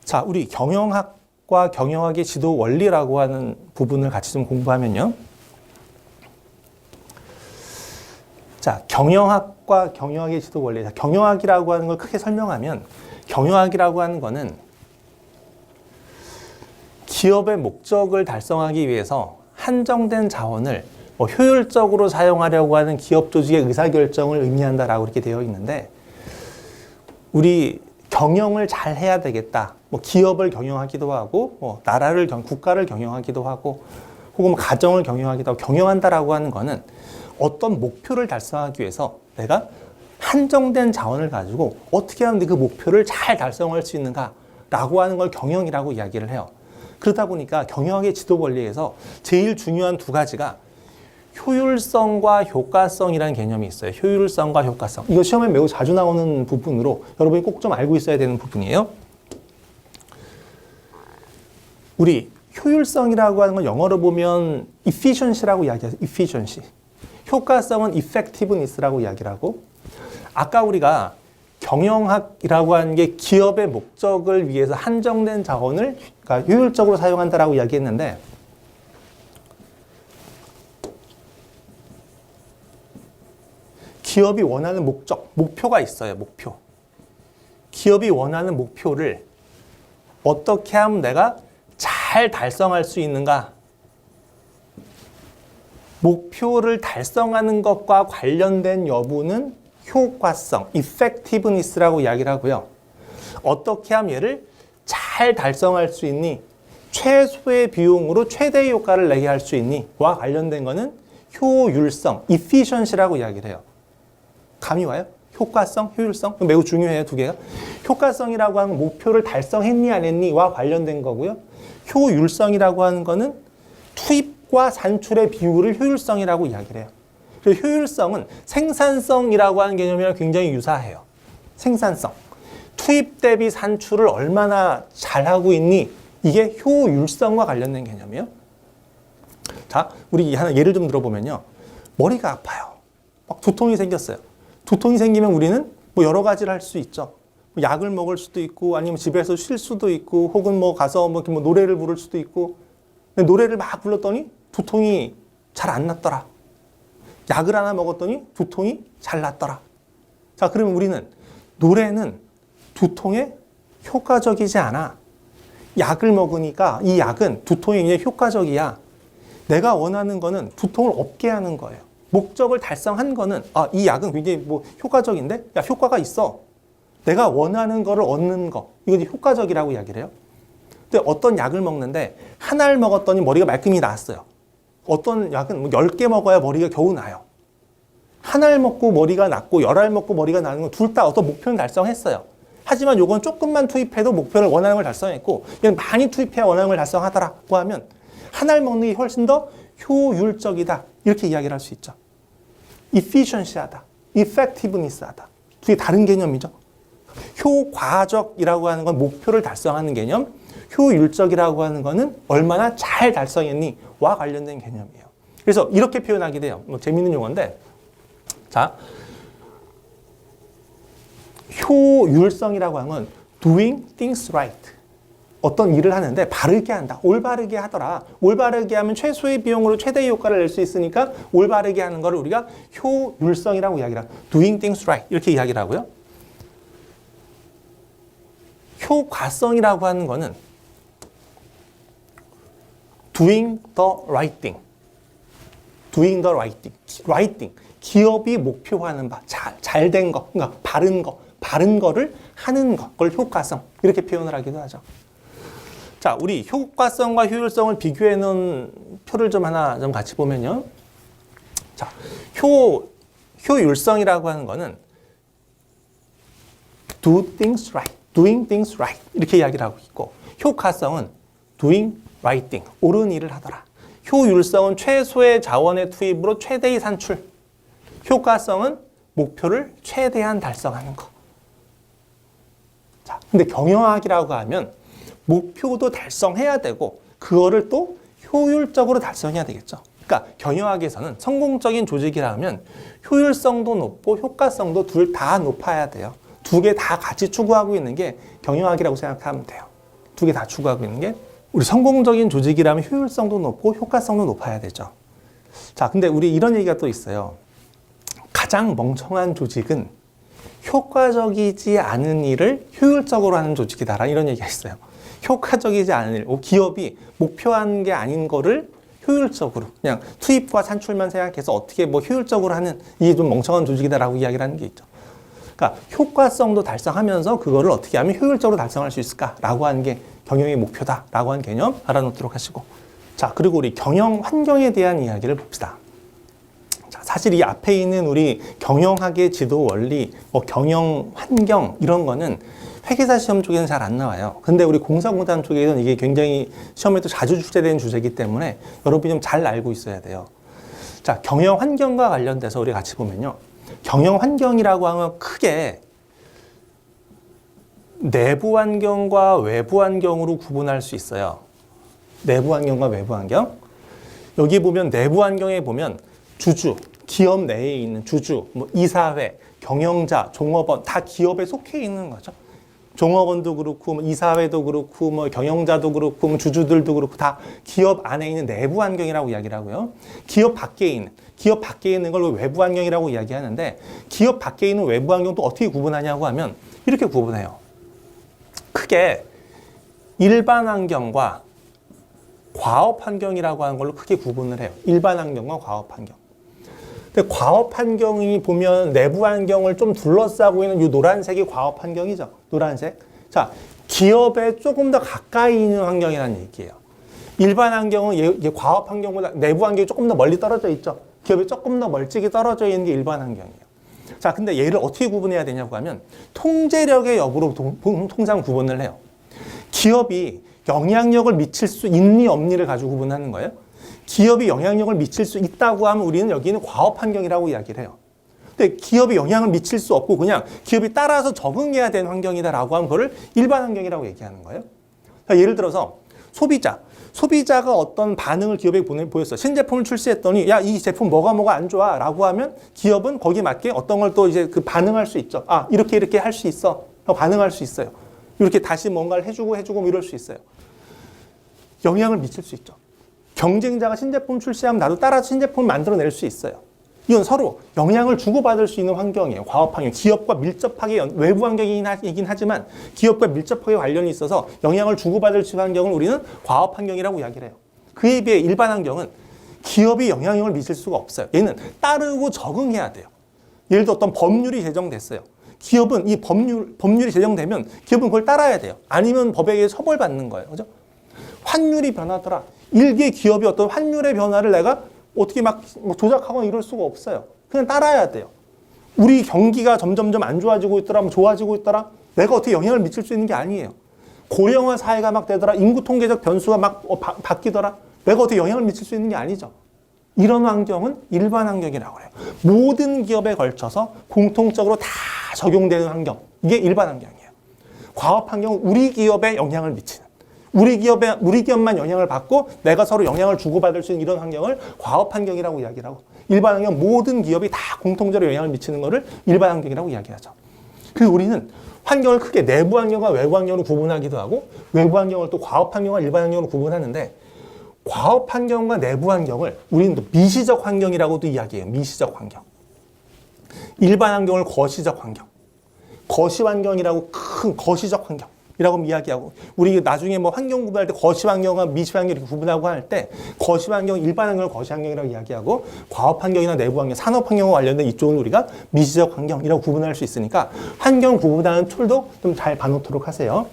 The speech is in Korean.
자, 우리 경영학과 경영학의 지도 원리라고 하는 부분을 같이 좀 공부하면요. 자, 경영학과 경영학의 지도 원리. 경영학이라고 하는 걸 크게 설명하면 경영학이라고 하는 거는 기업의 목적을 달성하기 위해서 한정된 자원을 효율적으로 사용하려고 하는 기업 조직의 의사결정을 의미한다라고 이렇게 되어 있는데, 우리 경영을 잘 해야 되겠다. 기업을 경영하기도 하고, 나라를 국가를 경영하기도 하고, 혹은 가정을 경영하기도 하고, 경영한다라고 하는 거는 어떤 목표를 달성하기 위해서 내가 한정된 자원을 가지고 어떻게 하면 그 목표를 잘 달성할 수 있는가라고 하는 걸 경영이라고 이야기를 해요. 그러다 보니까 경영학의 지도 원리에서 제일 중요한 두 가지가 효율성과 효과성이라는 개념이 있어요. 효율성과 효과성. 이거 시험에 매우 자주 나오는 부분으로 여러분이 꼭 좀 알고 있어야 되는 부분이에요. 우리 효율성이라고 하는 건 영어로 보면 efficiency라고 이야기해요. efficiency. 효과성은 effectiveness라고 이야기를 하고, 아까 우리가 경영학이라고 하는 게 기업의 목적을 위해서 한정된 자원을 그러니까 효율적으로 사용한다라고 이야기했는데, 기업이 원하는 목표가 있어요. 목표. 기업이 원하는 목표를 어떻게 하면 내가 잘 달성할 수 있는가? 목표를 달성하는 것과 관련된 여부는 효과성, effectiveness라고 이야기를 하고요. 어떻게 하면 얘를 잘 달성할 수 있니? 최소의 비용으로 최대의 효과를 내게 할 수 있니? 와 관련된 거는 효율성, efficiency라고 이야기를 해요. 감이 와요? 효과성, 효율성? 매우 중요해요, 두 개가. 효과성이라고 하는 목표를 달성했니 안 했니? 와 관련된 거고요. 효율성이라고 하는 거는 투입과 산출의 비율을 효율성이라고 이야기를 해요. 그리고 효율성은 생산성이라고 하는 개념이랑 굉장히 유사해요. 생산성. 투입 대비 산출을 얼마나 잘하고 있니? 이게 효율성과 관련된 개념이에요. 자, 우리 하나 예를 좀 들어보면요. 머리가 아파요. 막 두통이 생겼어요. 두통이 생기면 우리는 여러 가지를 할 수 있죠. 약을 먹을 수도 있고, 아니면 집에서 쉴 수도 있고, 혹은 가서 노래를 부를 수도 있고. 근데 노래를 막 불렀더니 두통이 잘 안 났더라. 약을 하나 먹었더니 두통이 잘 났더라. 자, 그러면 우리는 노래는 두통에 효과적이지 않아. 약을 먹으니까 이 약은 두통에 굉장히 효과적이야. 내가 원하는 거는 두통을 없게 하는 거예요. 목적을 달성한 거는 이 약은 굉장히 효과적인데? 야, 효과가 있어. 내가 원하는 거를 얻는 거. 이건 효과적이라고 이야기를 해요. 근데 어떤 약을 먹는데 하나를 먹었더니 머리가 말끔히 나았어요. 어떤 약은 10개 먹어야 머리가 겨우 나요. 하나를 먹고 머리가 낫고 10알 먹고 머리가 나는 건 둘 다 어떤 목표는 달성했어요. 하지만 요건 조금만 투입해도 목표를 원하는 걸 달성했고, 그냥 많이 투입해야 원하는 걸 달성하더라고 하면 하나를 먹는 게 훨씬 더 효율적이다. 이렇게 이야기를 할 수 있죠. efficiency하다. effectiveness하다. 두 개 다른 개념이죠. 효과적이라고 하는 건 목표를 달성하는 개념, 효율적이라고 하는 거는 얼마나 잘 달성했니? 와 관련된 개념이에요. 그래서 이렇게 표현하게 돼요. 재밌는 용어인데, 자, 효율성이라고 하는 건 doing things right. 어떤 일을 하는데 바르게 한다. 올바르게 하더라. 올바르게 하면 최소의 비용으로 최대의 효과를 낼 수 있으니까 올바르게 하는 거를 우리가 효율성이라고 이야기를 합니다. doing things right. 이렇게 이야기를 하고요. 효과성이라고 하는 거는 doing the right thing. doing the right thing. right thing. 기업이 목표하는 바, 잘된 거, 그러니까 바른 거를 하는 것, 그걸 효과성. 이렇게 표현을 하기도 하죠. 자, 우리 효과성과 효율성을 비교해 놓은 표를 하나 같이 보면요. 자, 효율성이라고 하는 거는 do things right, doing things right. 이렇게 이야기를 하고 있고, 효과성은 doing right thing, 옳은 일을 하더라. 효율성은 최소의 자원의 투입으로 최대의 산출. 효과성은 목표를 최대한 달성하는 거. 자, 근데 경영학이라고 하면 목표도 달성해야 되고 그거를 또 효율적으로 달성해야 되겠죠. 그러니까 경영학에서는 성공적인 조직이라면 효율성도 높고 효과성도 둘 다 높아야 돼요. 두 개 다 같이 추구하고 있는 게 경영학이라고 생각하면 돼요. 두 개 다 추구하고 있는 게 우리 성공적인 조직이라면 효율성도 높고 효과성도 높아야 되죠. 자, 근데 우리 이런 얘기가 또 있어요. 가장 멍청한 조직은 효과적이지 않은 일을 효율적으로 하는 조직이다라는 이런 얘기가 있어요. 효과적이지 않은 일, 기업이 목표한 게 아닌 거를 효율적으로 그냥 투입과 산출만 생각해서 어떻게 뭐 효율적으로 하는 이게 좀 멍청한 조직이다라고 이야기를 하는 게 있죠. 그러니까 효과성도 달성하면서 그거를 어떻게 하면 효율적으로 달성할 수 있을까라고 하는 게 경영의 목표다라고 하는 개념 알아놓도록 하시고, 자, 그리고 우리 경영 환경에 대한 이야기를 봅시다. 자, 사실 이 앞에 있는 우리 경영학의 지도 원리, 뭐 경영 환경 이런 거는 회계사 시험 쪽에는 잘 안 나와요. 근데 우리 공사공단 쪽에서는 이게 굉장히 시험에도 자주 출제되는 주제이기 때문에 여러분이 좀 잘 알고 있어야 돼요. 자, 경영 환경과 관련돼서 우리 같이 보면요. 경영 환경이라고 하면 크게 내부 환경과 외부 환경으로 구분할 수 있어요. 내부 환경과 외부 환경. 여기 보면 내부 환경에 보면 주주, 기업 내에 있는 주주, 뭐 이사회, 경영자, 종업원 다 기업에 속해 있는 거죠. 종업원도 그렇고 뭐 이사회도 그렇고 뭐 경영자도 그렇고 뭐 주주들도 그렇고 다 기업 안에 있는 내부 환경이라고 이야기를 하고요. 기업 밖에 있는 걸 외부 환경이라고 이야기하는데, 기업 밖에 있는 외부 환경도 어떻게 구분하냐고 하면 이렇게 구분해요. 크게 일반 환경과 과업 환경이라고 하는 걸로 크게 구분을 해요. 일반 환경과 과업 환경. 근데 과업 환경이 보면 내부 환경을 좀 둘러싸고 있는 이 노란색이 과업 환경이죠. 노란색. 자, 기업에 조금 더 가까이 있는 환경이라는 얘기예요. 일반 환경은 과업 환경보다 내부 환경이 조금 더 멀리 떨어져 있죠. 기업에 조금 더 멀찍이 떨어져 있는 게 일반 환경이에요. 자, 근데 얘를 어떻게 구분해야 되냐고 하면 통제력의 여부로 통상 구분을 해요. 기업이 영향력을 미칠 수 있니 없니를 가지고 구분하는 거예요. 기업이 영향력을 미칠 수 있다고 하면 우리는 여기는 과업 환경이라고 이야기를 해요. 근데 기업이 영향을 미칠 수 없고 그냥 기업이 따라서 적응해야 되는 환경이다라고 하면 그거를 일반 환경이라고 얘기하는 거예요. 자, 예를 들어서 소비자가 어떤 반응을 기업에 보였어. 신제품을 출시했더니 야, 이 제품 뭐가 안 좋아 라고 하면 기업은 거기에 맞게 어떤 걸 또 이제 그 반응할 수 있죠. 아, 이렇게 할 수 있어. 반응할 수 있어요. 이렇게 다시 뭔가를 해주고 뭐 이럴 수 있어요. 영향을 미칠 수 있죠. 경쟁자가 신제품 출시하면 나도 따라서 신제품을 만들어낼 수 있어요. 이건 서로 영향을 주고받을 수 있는 환경이에요. 과업 환경. 기업과 밀접하게 외부 환경이긴 하지만 기업과 밀접하게 관련이 있어서 영향을 주고받을 수 있는 환경을 우리는 과업 환경이라고 이야기를 해요. 그에 비해 일반 환경은 기업이 영향력을 미칠 수가 없어요. 얘는 따르고 적응해야 돼요. 예를 들어 어떤 법률이 제정됐어요. 기업은 이 법률이 제정되면 기업은 그걸 따라야 돼요. 아니면 법에 의해 처벌받는 거예요. 그죠? 환율이 변하더라. 일개 기업이 어떤 환율의 변화를 내가 어떻게 막 조작하거나 이럴 수가 없어요. 그냥 따라야 돼요. 우리 경기가 점점점 안 좋아지고 있더라, 뭐 좋아지고 있더라. 내가 어떻게 영향을 미칠 수 있는 게 아니에요. 고령화 사회가 막 되더라. 인구 통계적 변수가 막 바뀌더라. 내가 어떻게 영향을 미칠 수 있는 게 아니죠. 이런 환경은 일반 환경이라고 해요. 모든 기업에 걸쳐서 공통적으로 다 적용되는 환경. 이게 일반 환경이에요. 과업 환경은 우리 기업에 영향을 미치는. 우리 기업만 영향을 받고 내가 서로 영향을 주고받을 수 있는 이런 환경을 과업 환경이라고 이야기를 하고, 일반 환경 모든 기업이 다 공통적으로 영향을 미치는 것을 일반 환경이라고 이야기하죠. 그래서 우리는 환경을 크게 내부 환경과 외부 환경으로 구분하기도 하고 외부 환경을 또 과업 환경과 일반 환경으로 구분하는데, 과업 환경과 내부 환경을 우리는 또 미시적 환경이라고도 이야기해요. 미시적 환경. 일반 환경을 거시적 환경. 거시 환경이라고 큰 거시적 환경. 이라고 이야기하고, 우리 나중에 뭐 환경 구분할 때 거시 환경과 미시 환경 이렇게 구분하고 할 때 거시 환경, 일반 환경을 거시 환경이라고 이야기하고 과업 환경이나 내부 환경, 산업 환경과 관련된 이쪽을 우리가 미시적 환경이라고 구분할 수 있으니까 환경 구분하는 툴도 좀 잘 봐놓도록 하세요.